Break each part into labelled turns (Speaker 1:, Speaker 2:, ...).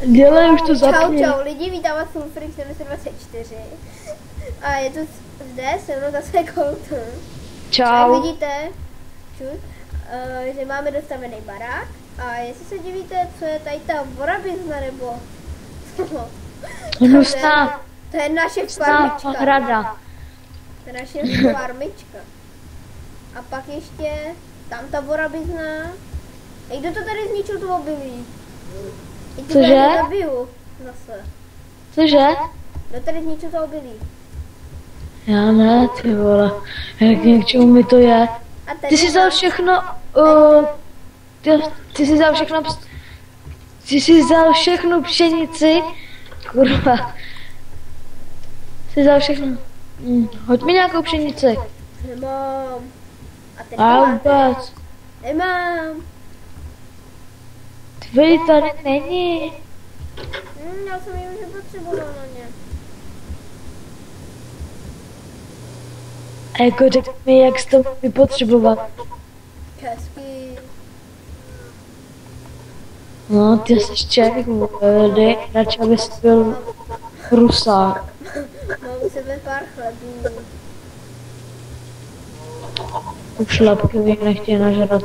Speaker 1: Dělej, už to zapni.
Speaker 2: Čau lidi, vítám vás v Frix 724. A je to zde se mnou zase Colton.
Speaker 1: Čau.
Speaker 2: A vidíte, že máme dostavený barák. A jestli se divíte, co je tady ta vorabizna, nebo...
Speaker 1: Hnusná.
Speaker 2: To je naše farmička.
Speaker 1: Hrada.
Speaker 2: To je naše farmička. A pak ještě tam ta vorabizna. Kdo to tady zničil, to obilí?
Speaker 1: Cože?
Speaker 2: Zabiju zase.
Speaker 1: Cože?
Speaker 2: Kdo tady zničil to obilí?
Speaker 1: Já ne, ty vole. Jak k čemu mi to je? Ty jsi vzal všechno, ty jsi vzal všechno, ty jsi vzal všechno pšenici, kurva. Jsi vzal všechno, hoď mi nějakou pšenici.
Speaker 2: Nemám. A teď
Speaker 1: A vůbec.
Speaker 2: Nemám.
Speaker 1: Tvý tady není.
Speaker 2: Já jsem ji už potřebovala na ně.
Speaker 1: A jako řekni mi, jak jsi to vypotřeboval.
Speaker 2: Hezky.
Speaker 1: No, ty jsi Čech, dej, radši abys byl Rusák.
Speaker 2: Mám u sebe pár chlebů.
Speaker 1: Už šlapky bych nechtěl nažrat.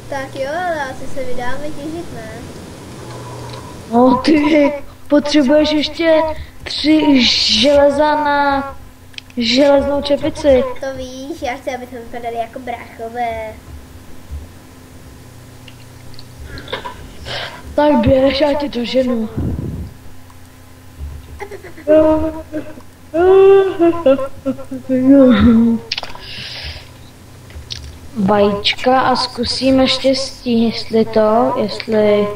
Speaker 2: Tak jo, ale asi se vydáme těžit, ne?
Speaker 1: No ty, potřebuješ ještě 3 železa na železnou čepici.
Speaker 2: To víš, já chci, aby jsme vypadali jako bráchové.
Speaker 1: Tak běž, já ti to ženu. Vajíčka a zkusíme štěstí, jestli...
Speaker 2: Jo,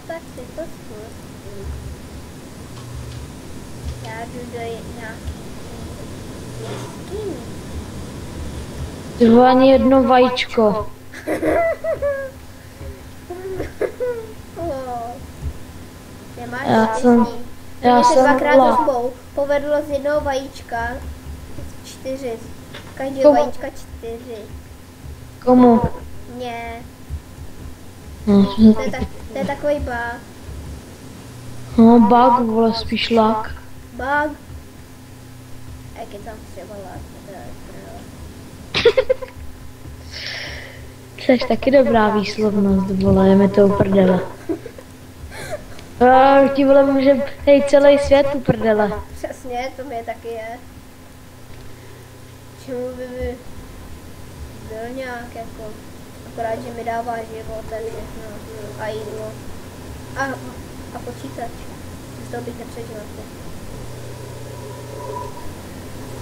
Speaker 2: tak si to zkus. Já jdu do nějaký jeskyní.
Speaker 1: Ty vole, ani jedno vajíčko.
Speaker 2: Nemáš
Speaker 1: Já jsem
Speaker 2: dvakrát
Speaker 1: byla.
Speaker 2: za sebou povedlo z jednoho vajíčka 4. Z každého vajíčka 4.
Speaker 1: Komu?
Speaker 2: Mně.
Speaker 1: No,
Speaker 2: To je takový bug.
Speaker 1: no bug, vole, spíš lak.
Speaker 2: Bug. Jak je tam třeba lak?
Speaker 1: Jseš taky dobrá výslovnost, vole, je mi to uprdele. Ti vole, může hej, celý svět uprdele.
Speaker 2: Přesně, to mě taky je. Čemu by byl nějak jako, akorát, že mi dává život a všechno a jídlo. A počítač. Z toho bych nepřežila.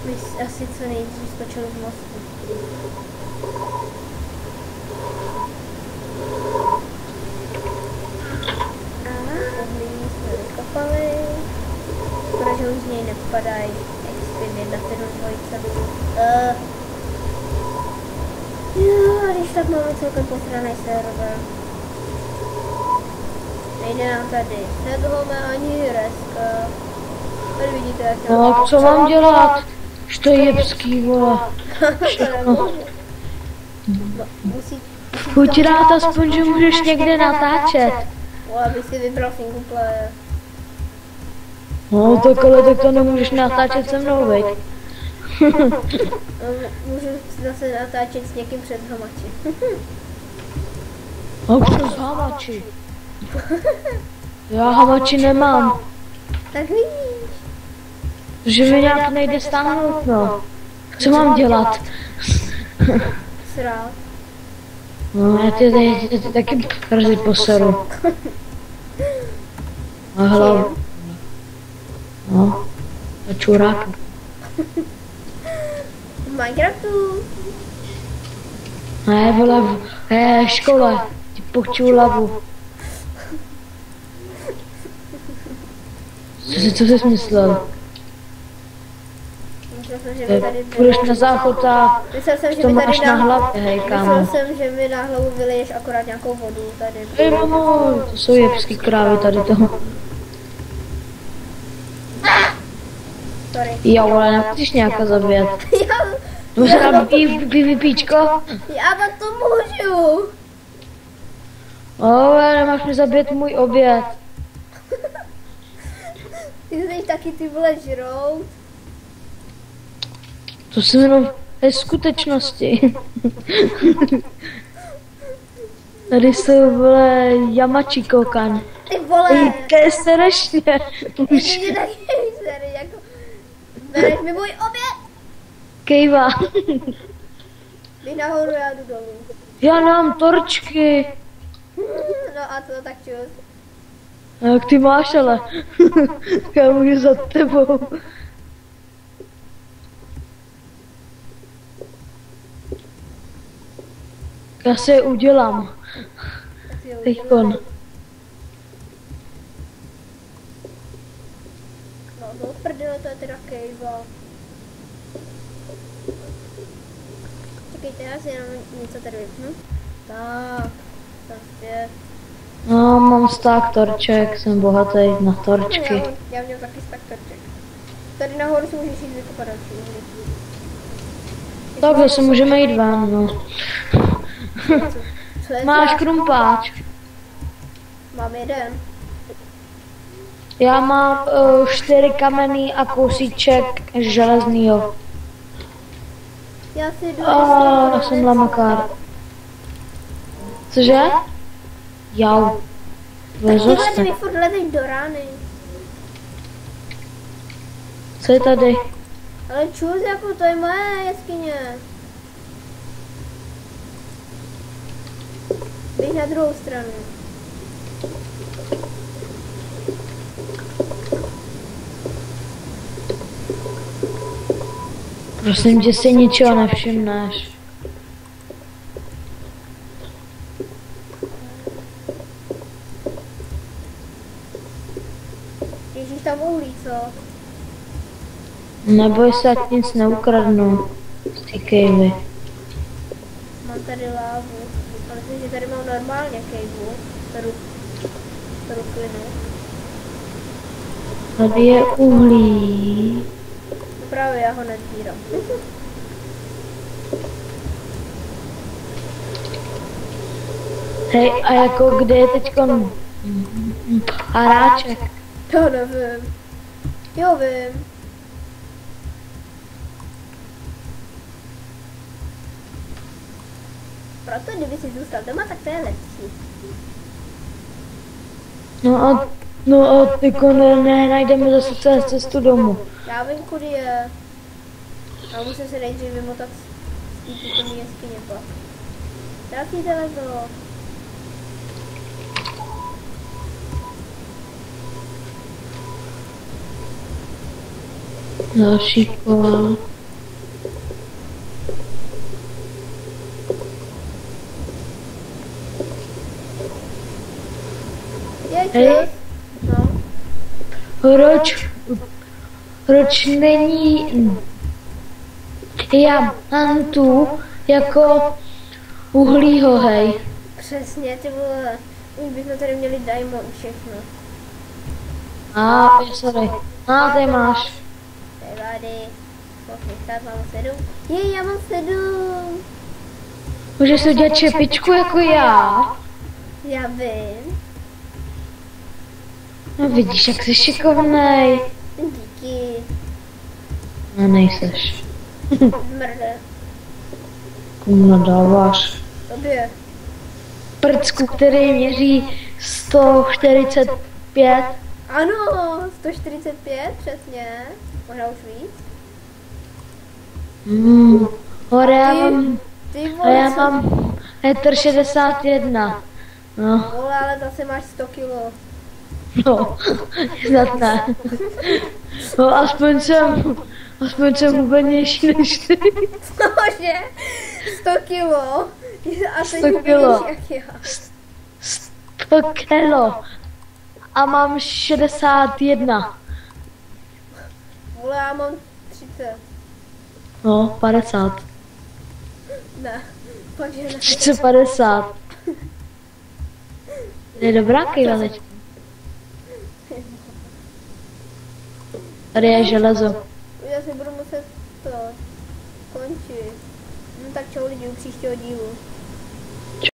Speaker 2: Bych asi co nejdřív skočil z mostu. Vykopali, protože už z něj nepadají Extreme 1, 7, 2. Jo, a když tak máme celkem posranej server. Nejde nám tady sedlome ani reska. Tady vidíte, jak to
Speaker 1: No, co mám dělat? Štojebský, vole.
Speaker 2: musí
Speaker 1: Buď rád aspoň, že můžeš někde natáčet.
Speaker 2: abych si vybral single player.
Speaker 1: No, tak ale tak to nemůžeš natáčet se mnou, veď.
Speaker 2: Můžu zase natáčet s někým před hamači.
Speaker 1: No, přes hamači. Já hamači nemám.
Speaker 2: Tak vidíš.
Speaker 1: Že mi nějak nejde stáhnout, no. Co mám dělat?
Speaker 2: Srát.
Speaker 1: No, já ty taky brzy poseru. Na hlavu. No, a čurák.
Speaker 2: V Minecraftu.
Speaker 1: Ne, vole, v škole. Ti pochču hlavu. Co jsi myslel?
Speaker 2: Myslel jsem, že mi tady
Speaker 1: Půjdeš na záchod a
Speaker 2: Myslel jsem, že
Speaker 1: to
Speaker 2: mi
Speaker 1: máš
Speaker 2: tady
Speaker 1: na hlavě, hej, kámo.
Speaker 2: Myslel jsem, že mi na hlavu vyliješ akorát nějakou vodu tady.
Speaker 1: Hej, mamo, to jsou jebský krávy tady toho.
Speaker 2: Sorry.
Speaker 1: Jo, ale nemusíš nějaká zabíjet. Můžu nám vypíčko?
Speaker 2: Já vám to můžu.
Speaker 1: máš mi zabít můj oběd.
Speaker 2: Ty jsi taky ty vole žrout.
Speaker 1: To jsem jenom ve skutečnosti. Tady jsou, vole, jamači kokan.
Speaker 2: Ty vole.
Speaker 1: To je strašně. Už
Speaker 2: Ty taky sere, jako. Bereš mi můj oběd.
Speaker 1: kejva.
Speaker 2: Vy nahoru, já jdu dolů.
Speaker 1: Já nemám torčky.
Speaker 2: No a to tak čus.
Speaker 1: A jak ty máš, ale. Já můžu za tebou. Já si je udělám. Teďkon.
Speaker 2: No to prdele, to je teda kejva. Čekejte, já si jenom něco tady vypnu. Tak, prostě.
Speaker 1: No, mám sták torček, jsem bohatý na torčky.
Speaker 2: Já měl taky stak torček. Tady nahoru si můžeš jít vykopat další uhlí.
Speaker 1: Takhle se můžeme jít ven, no.
Speaker 2: Co je
Speaker 1: Máš
Speaker 2: to?
Speaker 1: krumpáč.
Speaker 2: Mám jeden.
Speaker 1: Já mám 4 kamenný a kousíček železnýho.
Speaker 2: Já si jdu.
Speaker 1: Já jsem lamakár. Cože? Jau. Vezu
Speaker 2: Tyhle
Speaker 1: se.
Speaker 2: mi furt lezeš do rány.
Speaker 1: Co je tady?
Speaker 2: Ale čus, jako to je moje jeskyně. Běž na druhou stranu.
Speaker 1: Prosím tě, si ničeho nevšimneš.
Speaker 2: Ježíš tam uhlí, co?
Speaker 1: Neboj se, ať nic neukradnu z té kejvy.
Speaker 2: Mám tady lávu. Ale myslím, že tady mám normálně kejvu. Ruklinu.
Speaker 1: Tady je uhlí.
Speaker 2: No právě já ho nezbírám.
Speaker 1: Hej, a jako kde je teďkon haráček?
Speaker 2: To nevím. Jo, vím. Proto kdyby si zůstal doma, tak to je lepší.
Speaker 1: No a teďkon najdeme zase cestu domů.
Speaker 2: Já vím, kudy je. A musím se nejdřív vymotat z té pitomí jeskyně pak. Další železo.
Speaker 1: Další kola. Hej.
Speaker 2: No.
Speaker 1: Proč není já mám tu jako uhlího, hej.
Speaker 2: Přesně, ty vole. Už bychom tady měli diamond všechno.
Speaker 1: Sorry. Tady máš.
Speaker 2: Tady. Mám 7. Jej, já mám 7.
Speaker 1: Můžeš si udělat čepičku jako já.
Speaker 2: Já vím.
Speaker 1: No vidíš, jak jsi šikovnej.
Speaker 2: Díky.
Speaker 1: No nejseš.
Speaker 2: Zmrde.
Speaker 1: Komu nadáváš?
Speaker 2: Tobě.
Speaker 1: Prcku, který měří 145.
Speaker 2: Ano, 145, přesně. Možná už víc.
Speaker 1: Hore já mám,
Speaker 2: Ty
Speaker 1: a
Speaker 2: vole,
Speaker 1: já
Speaker 2: co-
Speaker 1: mám 1,61 m. No,
Speaker 2: Vole, ale zase máš 100 kilo.
Speaker 1: no, snad ne. No, aspoň jsem hubenější než ty.
Speaker 2: Cože? 100 kilo? A
Speaker 1: 100
Speaker 2: jsi
Speaker 1: kilo.
Speaker 2: hubenější jak já.
Speaker 1: 100 kilo. A mám 61.
Speaker 2: Vole, já mám 30.
Speaker 1: No, 50.
Speaker 2: Ne, fakt, že ne.
Speaker 1: 350. Je dobrá kejva teď. Tady je železo.
Speaker 2: Já si budu muset to končit. No tak čau lidi u příštího dílu.